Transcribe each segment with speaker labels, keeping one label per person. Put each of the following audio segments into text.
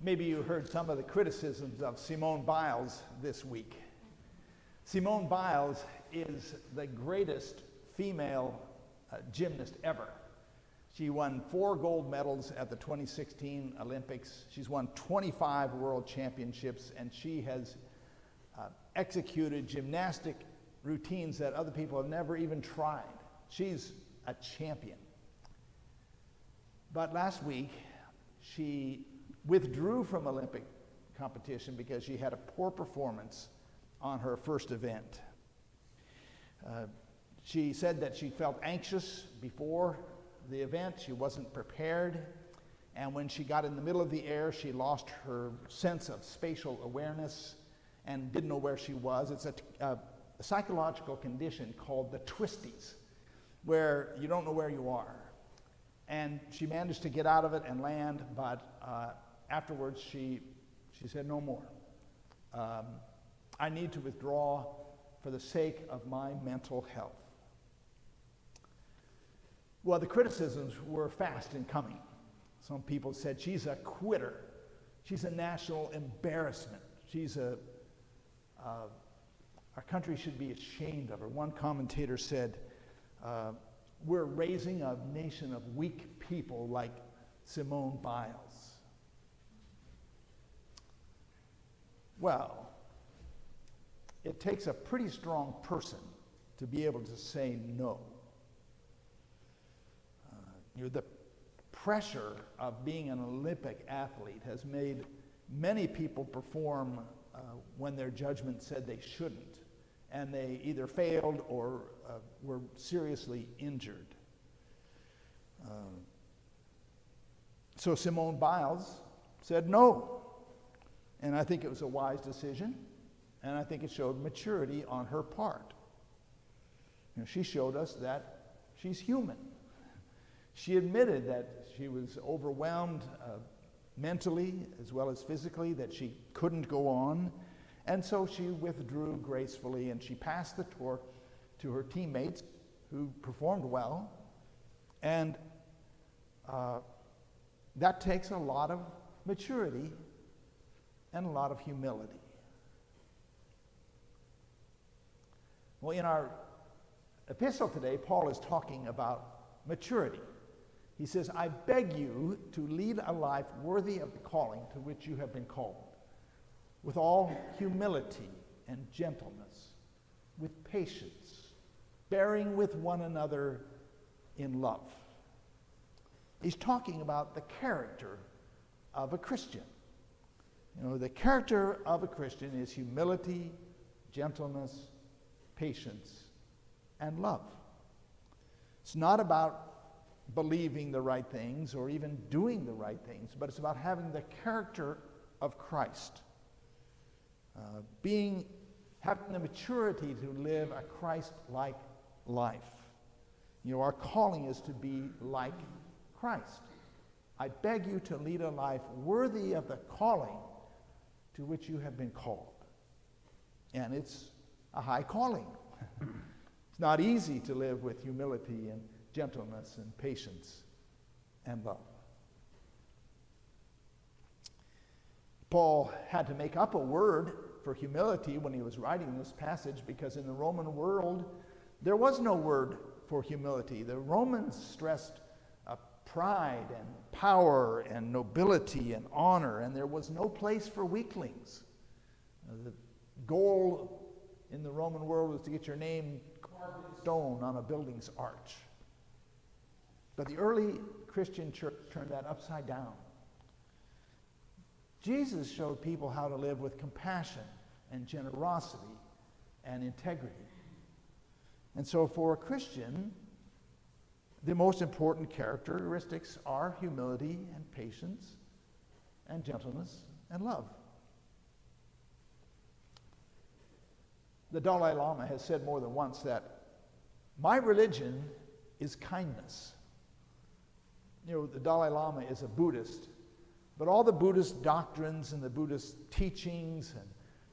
Speaker 1: Maybe you heard some of the criticisms of Simone Biles this week. Simone Biles is the greatest female gymnast ever. She won 4 gold medals at the 2016 Olympics. She's won 25 world championships, and she has executed gymnastic routines that other people have never even tried. She's a champion. But last week, she withdrew from Olympic competition because she had a poor performance on her first event. She said that she felt anxious before the event. She wasn't prepared. And when she got in the middle of the air, she lost her sense of spatial awareness and didn't know where she was. It's a psychological condition called the twisties, where you don't know where you are. And she managed to get out of it and land, but afterwards she said, no more. I need to withdraw for the sake of my mental health. Well, the criticisms were fast in coming. Some people said she's a quitter. She's a national embarrassment. Our country should be ashamed of her. One commentator said, we're raising a nation of weak people like Simone Biles. Well, it takes a pretty strong person to be able to say no. The pressure of being an Olympic athlete has made many people perform when their judgment said they shouldn't, and they either failed or were seriously injured. So Simone Biles said no, and I think it was a wise decision, and I think it showed maturity on her part. She showed us that she's human. She admitted that she was overwhelmed mentally as well as physically, that she couldn't go on, and so she withdrew gracefully, and she passed the torch to her teammates who performed well, and that takes a lot of maturity and a lot of humility. Well, in our epistle today, Paul is talking about maturity. He says, I beg you to lead a life worthy of the calling to which you have been called, with all humility and gentleness, with patience, bearing with one another in love. He's talking about the character of a Christian. The character of a Christian is humility, gentleness, patience, and love. It's not about believing the right things or even doing the right things, but it's about having the character of Christ. Having the maturity to live a Christ-like life. Our calling is to be like Christ. I beg you to lead a life worthy of the calling to which you have been called. And it's a high calling. It's not easy to live with humility and gentleness and patience and love. Paul had to make up a word for humility when he was writing this passage, because in the Roman world there was no word for humility. The Romans stressed pride and power and nobility and honor, and there was no place for weaklings. The goal in the Roman world was to get your name carved in stone on a building's arch. But the early Christian church turned that upside down. Jesus showed people how to live with compassion and generosity and integrity. And so for a Christian, the most important characteristics are humility and patience and gentleness and love. The Dalai Lama has said more than once that my religion is kindness. The Dalai Lama is a Buddhist, but all the Buddhist doctrines and the Buddhist teachings and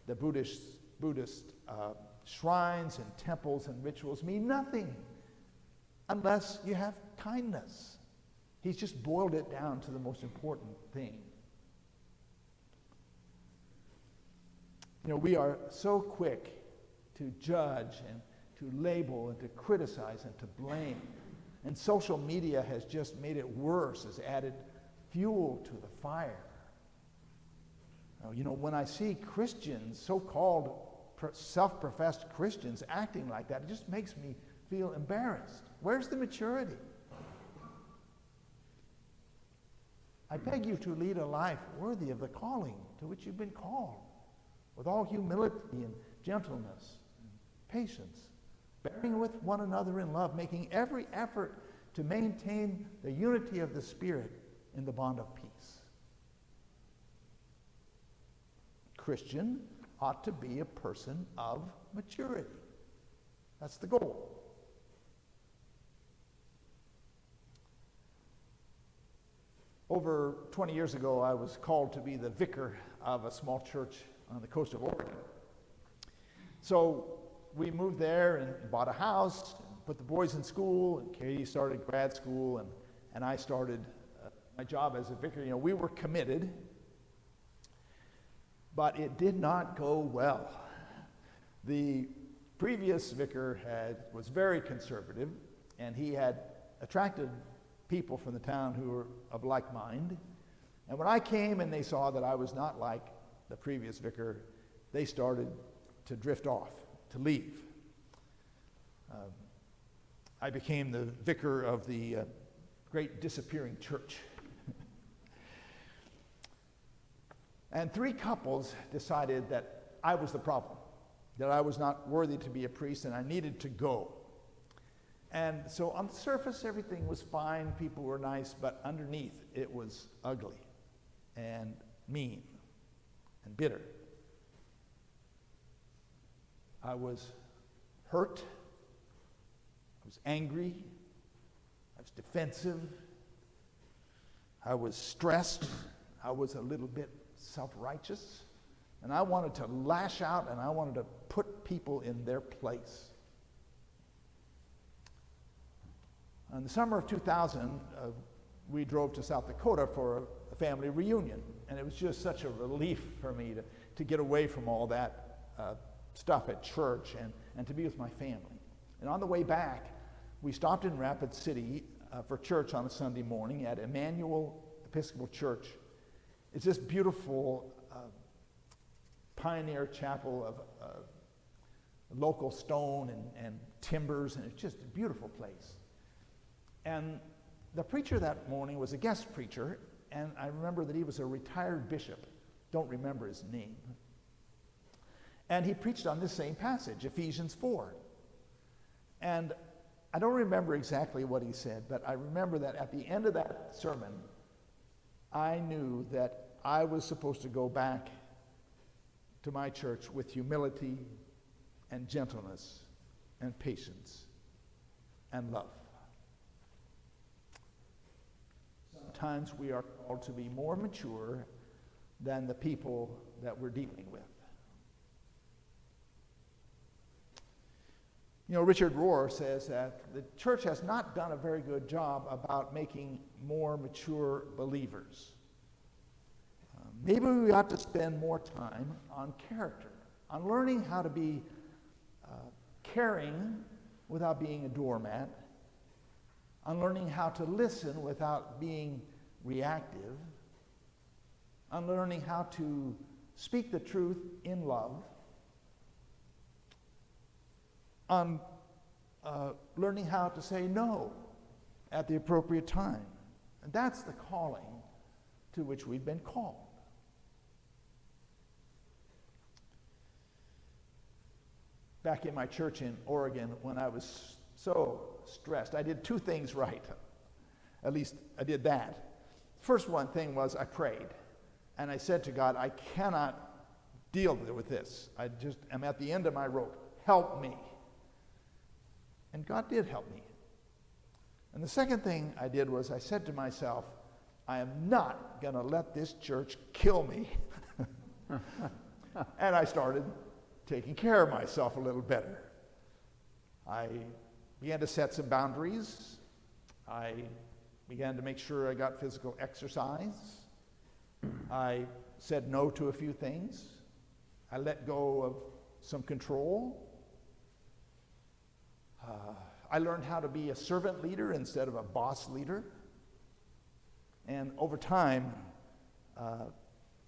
Speaker 1: the Buddhist shrines and temples and rituals mean nothing unless you have kindness. He's just boiled it down to the most important thing. We are so quick to judge and to label and to criticize and to blame. And social media has just made it worse, has added fuel to the fire. When I see Christians, so-called self-professed Christians, acting like that, it just makes me feel embarrassed. Where's the maturity? I beg you to lead a life worthy of the calling to which you've been called, with all humility and gentleness and patience, bearing with one another in love, making every effort to maintain the unity of the Spirit in the bond of peace. Christian ought to be a person of maturity. That's the goal. Over 20 years ago, I was called to be the vicar of a small church on the coast of Oregon. So we moved there and bought a house, and put the boys in school, and Katie started grad school, and I started my job as a vicar. We were committed, but it did not go well. The previous vicar was very conservative, and he had attracted people from the town who were of like mind. And when I came and they saw that I was not like the previous vicar, they started to drift off, to leave. I became the vicar of the great disappearing church. And 3 couples decided that I was the problem, that I was not worthy to be a priest and I needed to go. And so on the surface, everything was fine, people were nice, but underneath it was ugly and mean and bitter. I was hurt, I was angry, I was defensive, I was stressed, I was a little bit self-righteous, and I wanted to lash out and I wanted to put people in their place. In the summer of 2000, we drove to South Dakota for a family reunion, and it was just such a relief for me to get away from all that stuff at church and to be with my family. And on the way back, we stopped in Rapid City for church on a Sunday morning at Emmanuel Episcopal Church. It's this beautiful pioneer chapel of local stone and timbers, and it's just a beautiful place. And the preacher that morning was a guest preacher, and I remember that he was a retired bishop. Don't remember his name. And he preached on this same passage, Ephesians 4. And I don't remember exactly what he said, but I remember that at the end of that sermon, I knew that I was supposed to go back to my church with humility and gentleness and patience and love. Sometimes we are called to be more mature than the people that we're dealing with. Richard Rohr says that the church has not done a very good job about making more mature believers. Maybe we ought to spend more time on character, on learning how to be caring without being a doormat, on learning how to listen without being reactive, on learning how to speak the truth in love, on learning how to say no at the appropriate time. And that's the calling to which we've been called. Back in my church in Oregon, when I was so stressed, I did 2 things right. At least I did that. First one thing was I prayed. And I said to God, I cannot deal with this. I just am at the end of my rope. Help me. And God did help me. And the second thing I did was I said to myself, I am not going to let this church kill me. And I started taking care of myself a little better. I began to set some boundaries. I began to make sure I got physical exercise. I said no to a few things. I let go of some control. I learned how to be a servant leader instead of a boss leader. And over time,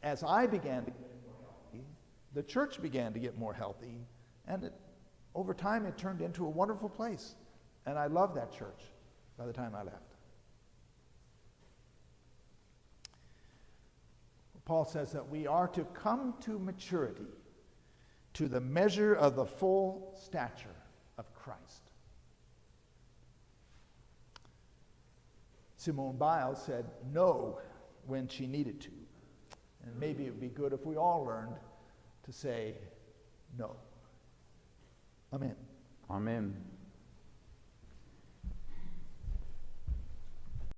Speaker 1: as I began to get more healthy, the church began to get more healthy. And over time, it turned into a wonderful place. And I loved that church by the time I left. Paul says that we are to come to maturity, to the measure of the full stature of Christ. Simone Biles said no when she needed to. And maybe it would be good if we all learned to say no. Amen.
Speaker 2: Amen.